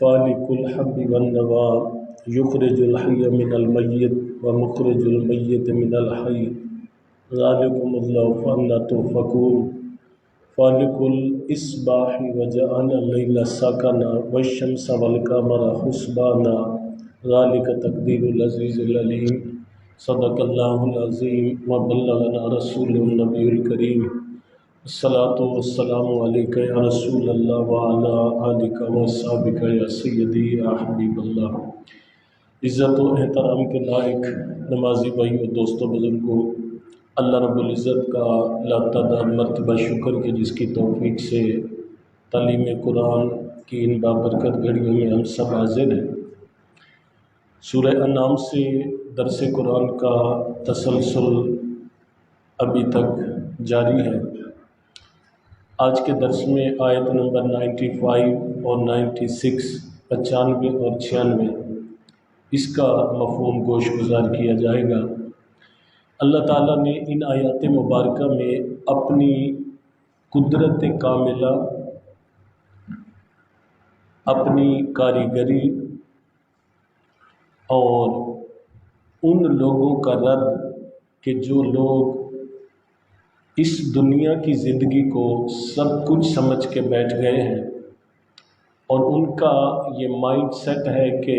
فالق الحب والنوى یخرج الحی من المیت ومخرج المیت من الحی ذالکم اللہ فانا تؤفکون فالق الاصباح وجعل اللیل سکنا والشمس والقمر حسبانا ذالک تقدیر العزیز العلیم صدق اللہ العظیم وبلغنا رسول النبی الکریم الصلاۃ والسلام علیک یا رسول اللہ وعلی آلک واصحابک یا سیدی یا حبیب اللہ۔ عزت و احترام کے لائق نمازی بھائی اور دوستوں بزرگوں، اللہ رب العزت کا لاتعداد مرتبہ شکر کہ جس کی توفیق سے تعلیم قرآن کی ان بابرکت گھڑیوں میں ہم سب حاضر ہیں۔ سورہ انعام سے درس قرآن کا تسلسل ابھی تک جاری ہے۔ آج کے درس میں آیت نمبر 95 اور 96 95 اور 96 اس کا مفہوم گوش گزار کیا جائے گا۔ اللہ تعالیٰ نے ان آیات مبارکہ میں اپنی قدرت کاملہ، اپنی کاریگری اور ان لوگوں کا رد کہ جو لوگ اس دنیا کی زندگی کو سب کچھ سمجھ کے بیٹھ گئے ہیں اور ان کا یہ مائنڈ سیٹ ہے کہ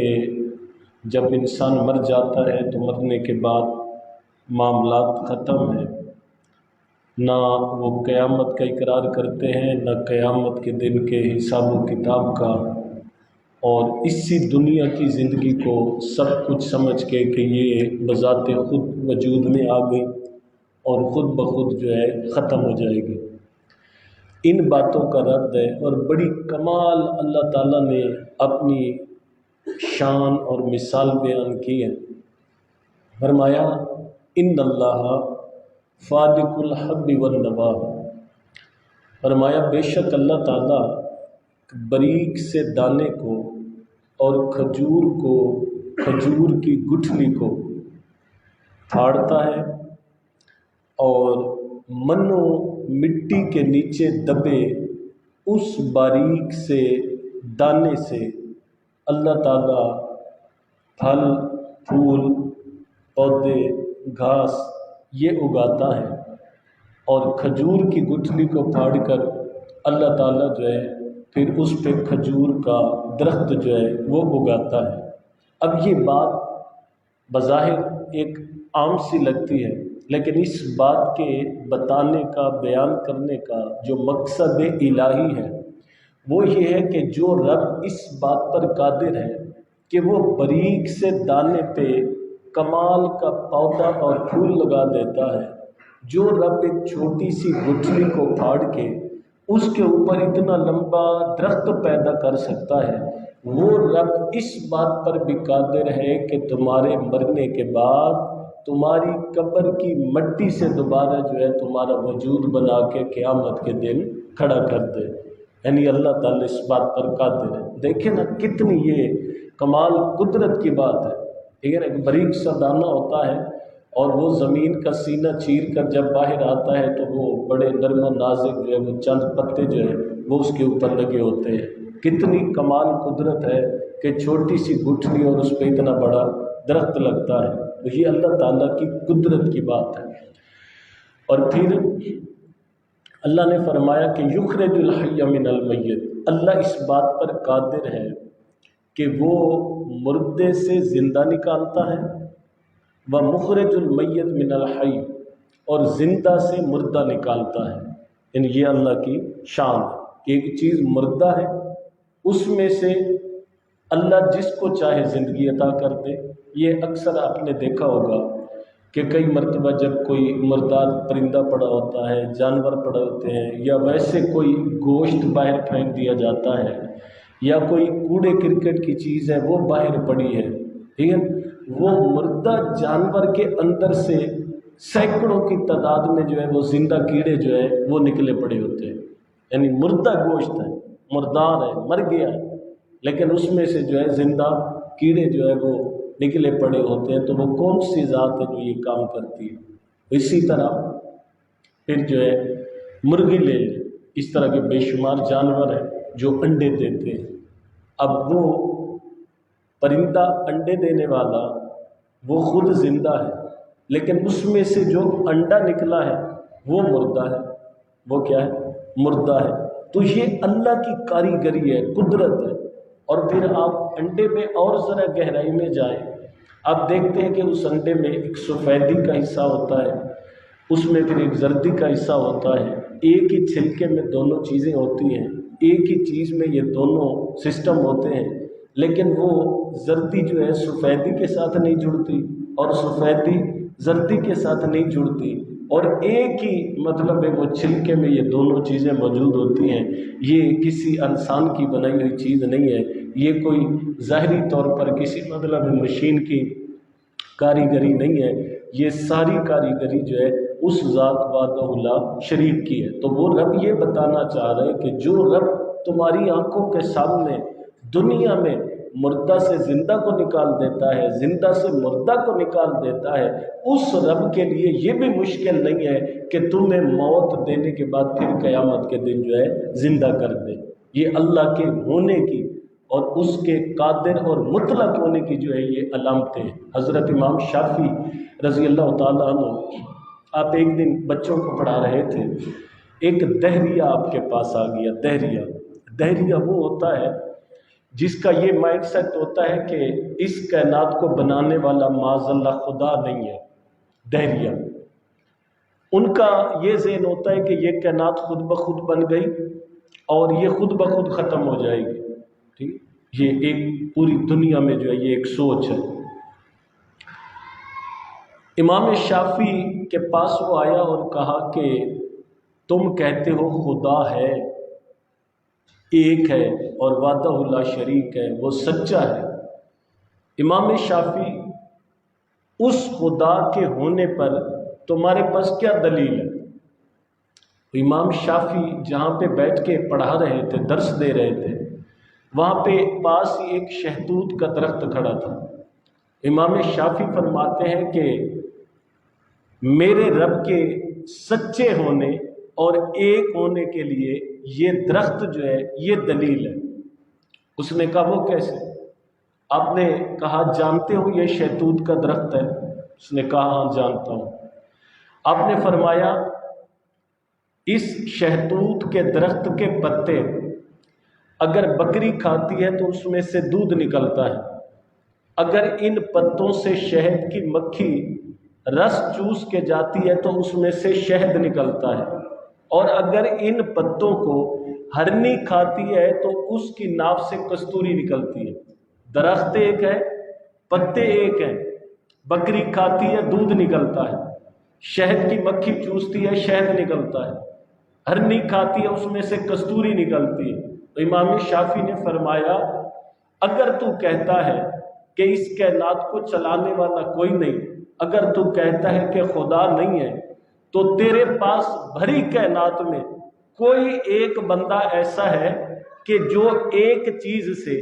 جب انسان مر جاتا ہے تو مرنے کے بعد معاملات ختم ہیں، نہ وہ قیامت کا اقرار کرتے ہیں نہ قیامت کے دن کے حساب و کتاب کا، اور اسی دنیا کی زندگی کو سب کچھ سمجھ کے کہ یہ بذات خود وجود میں آ گئی اور خود بخود جو ہے ختم ہو جائے گی۔ ان باتوں کا رد ہے اور بڑی کمال اللہ تعالیٰ نے اپنی شان اور مثال بیان کی ہے۔ فرمایا ان اللہ فالق الحب والنوى، فرمایا بے شک اللہ تعالیٰ باریک سے دانے کو اور کھجور کی گٹھلی کو پھاڑتا ہے اور منو مٹی کے نیچے دبے اس باریک سے دانے سے اللہ تعالیٰ پھل پھول پودے گھاس یہ اگاتا ہے، اور کھجور کی گٹھلی کو پھاڑ کر اللہ تعالیٰ جو ہے پھر اس پہ کھجور کا درخت جو ہے وہ اگاتا ہے۔ اب یہ بات بظاہر ایک عام سی لگتی ہے، لیکن اس بات کے بتانے کا، بیان کرنے کا جو مقصد الہی ہے وہ یہ ہے کہ جو رب اس بات پر قادر ہے کہ وہ باریک سے دانے پہ کمال کا پودا اور پھول لگا دیتا ہے، جو رب ایک چھوٹی سی گٹھلی کو پھاڑ کے اس کے اوپر اتنا لمبا درخت پیدا کر سکتا ہے، وہ رب اس بات پر بھی قادر ہے کہ تمہارے مرنے کے بعد تمہاری قبر کی مٹی سے دوبارہ جو ہے تمہارا وجود بنا کے قیامت کے دن کھڑا کر دے۔ یعنی اللہ تعالیٰ اس بات پر قادر ہے۔ دیکھیں نا کتنی یہ کمال قدرت کی بات ہے۔ ٹھیک ہے نا، ایک باریک سا دانہ ہوتا ہے اور وہ زمین کا سینہ چیر کر جب باہر آتا ہے تو وہ بڑے نرم و نازک جو ہے وہ چند پتے جو ہے وہ اس کے اوپر لگے ہوتے ہیں۔ کتنی کمال قدرت ہے کہ چھوٹی سی گٹھلی اور اس پہ اتنا بڑا درخت لگتا ہے۔ تو یہ اللہ تعالیٰ کی قدرت کی بات ہے۔ اور پھر اللہ نے فرمایا کہ یخرج الحی من المیت، اللہ اس بات پر قادر ہے کہ وہ مردے سے زندہ نکالتا ہے، ومخرج المیت من الحی، اور زندہ سے مردہ نکالتا ہے۔ یعنی یہ اللہ کی شان ہے کہ ایک چیز مردہ ہے اس میں سے اللہ جس کو چاہے زندگی عطا کر دے۔ یہ اکثر آپ نے دیکھا ہوگا کہ کئی مرتبہ جب کوئی مردار پرندہ پڑا ہوتا ہے، جانور پڑے ہوتے ہیں، یا ویسے کوئی گوشت باہر پھینک دیا جاتا ہے، یا کوئی کوڑے کرکٹ کی چیز ہے وہ باہر پڑی ہے، ٹھیک ہے، وہ مردہ جانور کے اندر سے سینکڑوں کی تعداد میں جو ہے وہ زندہ کیڑے جو ہے وہ نکلے پڑے ہوتے ہیں۔ یعنی مردہ گوشت ہے، مردار ہے، مر گیا ہے، لیکن اس میں سے جو ہے زندہ کیڑے جو ہے وہ نکلے پڑے ہوتے ہیں۔ تو وہ کون سی ذات ہے جو یہ کام کرتی ہے؟ اسی طرح پھر جو ہے مرغی لے لیں، اس طرح کے بے شمار جانور ہیں جو انڈے دیتے ہیں۔ اب وہ پرندہ انڈے دینے والا وہ خود زندہ ہے، لیکن اس میں سے جو انڈا نکلا ہے وہ مردہ ہے، وہ کیا ہے؟ مردہ ہے۔ تو یہ اللہ کی کاریگری ہے، قدرت ہے۔ اور پھر آپ انڈے میں اور ذرا گہرائی میں جائیں، آپ دیکھتے ہیں کہ اس انڈے میں ایک سفیدی کا حصہ ہوتا ہے، اس میں پھر ایک زردی کا حصہ ہوتا ہے۔ ایک ہی چھلکے میں دونوں چیزیں ہوتی ہیں، ایک ہی چیز میں یہ دونوں سسٹم ہوتے ہیں، لیکن وہ زردی جو ہے سفیدی کے ساتھ نہیں جڑتی اور سفیدی زردی کے ساتھ نہیں جڑتی، اور ایک ہی مطلب ہے وہ چھلکے میں یہ دونوں چیزیں موجود ہوتی ہیں۔ یہ کسی انسان کی بنائی ہوئی چیز نہیں ہے، یہ کوئی ظاہری طور پر کسی مطلب مشین کی کاریگری نہیں ہے، یہ ساری کاریگری جو ہے اس ذات وحدہ لا شریک کی ہے۔ تو وہ رب یہ بتانا چاہ رہے ہیں کہ جو رب تمہاری آنکھوں کے سامنے دنیا میں مردہ سے زندہ کو نکال دیتا ہے، زندہ سے مردہ کو نکال دیتا ہے، اس رب کے لیے یہ بھی مشکل نہیں ہے کہ تمہیں موت دینے کے بعد پھر قیامت کے دن جو ہے زندہ کر دے۔ یہ اللہ کے ہونے کی اور اس کے قادر اور مطلق ہونے کی جو ہے یہ علامتیں ہیں۔ حضرت امام شافعی رضی اللہ تعالیٰ عنہ، آپ ایک دن بچوں کو پڑھا رہے تھے، ایک دہریہ آپ کے پاس آ گیا۔ دہریہ وہ ہوتا ہے جس کا یہ مائنڈ سیٹ ہوتا ہے کہ اس کائنات کو بنانے والا معاذ اللہ خدا نہیں ہے۔ دہریہ ان کا یہ ذہن ہوتا ہے کہ یہ کائنات خود بخود بن گئی اور یہ خود بخود ختم ہو جائے گی، ٹھیک؟ یہ ایک پوری دنیا میں جو ہے یہ ایک سوچ ہے۔ امام شافعی کے پاس وہ آیا اور کہا کہ تم کہتے ہو خدا ہے، ایک ہے اور وحدہ لا شریک ہے، وہ سچا ہے۔ امام شافعی، اس خدا کے ہونے پر تمہارے پاس کیا دلیل ہے؟ امام شافعی جہاں پہ بیٹھ کے پڑھا رہے تھے، درس دے رہے تھے، وہاں پہ پاس ہی ایک شہتوت کا درخت کھڑا تھا۔ امام شافعی فرماتے ہیں کہ میرے رب کے سچے ہونے اور ایک ہونے کے لیے یہ درخت جو ہے یہ دلیل ہے۔ اس نے کہا وہ کیسے؟ آپ نے کہا جانتے ہو یہ شہتوت کا درخت ہے؟ اس نے کہا ہاں جانتا ہوں۔ آپ نے فرمایا اس شہتوت کے درخت کے پتے اگر بکری کھاتی ہے تو اس میں سے دودھ نکلتا ہے، اگر ان پتوں سے شہد کی مکھی رس چوس کے جاتی ہے تو اس میں سے شہد نکلتا ہے، اور اگر ان پتوں کو ہرنی کھاتی ہے تو اس کی ناف سے کستوری نکلتی ہے۔ درخت ایک ہے، پتے ایک ہیں، بکری کھاتی ہے دودھ نکلتا ہے، شہد کی مکھی چوستی ہے شہد نکلتا ہے، ہرنی کھاتی ہے اس میں سے کستوری نکلتی ہے۔ تو امام شافعی نے فرمایا اگر تو کہتا ہے کہ اس کائنات کو چلانے والا کوئی نہیں، اگر تو کہتا ہے کہ خدا نہیں ہے، تو تیرے پاس بھری کائنات میں کوئی ایک بندہ ایسا ہے کہ جو ایک چیز سے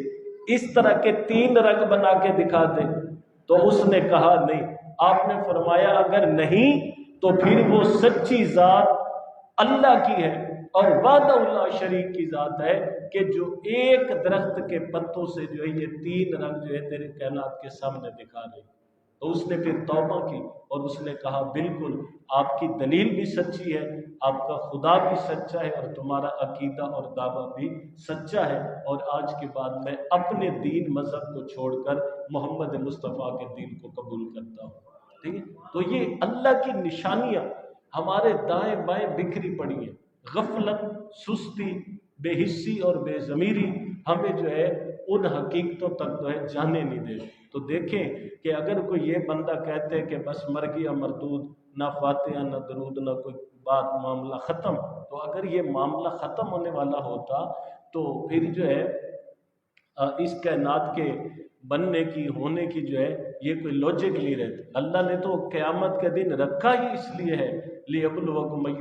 اس طرح کے 3 رنگ بنا کے دکھا دے؟ تو اس نے کہا نہیں۔ آپ نے فرمایا اگر نہیں تو پھر وہ سچی ذات اللہ کی ہے اور وحدہ لا شریک کی ذات ہے کہ جو ایک درخت کے پتوں سے جو ہے یہ 3 رنگ جو ہے تیرے کائنات کے سامنے دکھا رہے۔ تو اس نے پھر توبہ کی اور اس نے کہا بالکل آپ کی دلیل بھی سچی ہے، آپ کا خدا بھی سچا ہے، اور تمہارا عقیدہ اور دعویٰ بھی سچا ہے، اور آج کے بعد میں اپنے دین مذہب کو چھوڑ کر محمد مصطفیٰ کے دین کو قبول کرتا ہوں۔ ٹھیک ہے؟ تو یہ اللہ کی نشانیاں ہمارے دائیں بائیں بکھری پڑی ہیں۔ غفلت، سستی، بے حسی اور بے ضمیری ہمیں جو ہے ان حقیقتوں تک جو ہے جانے نہیں دے۔ تو دیکھیں کہ اگر کوئی یہ بندہ کہتے ہیں کہ بس مر گیا مردود، نہ فاتحہ نہ درود نہ کوئی بات، معاملہ ختم، تو اگر یہ معاملہ ختم ہونے والا ہوتا تو پھر جو ہے اس کائنات کے بننے کی ہونے کی جو ہے یہ کوئی لاجک نہیں رہتی۔ اللہ نے تو قیامت کے دن رکھا ہی اس لیے ہے لِيَبْلُوَكُمْ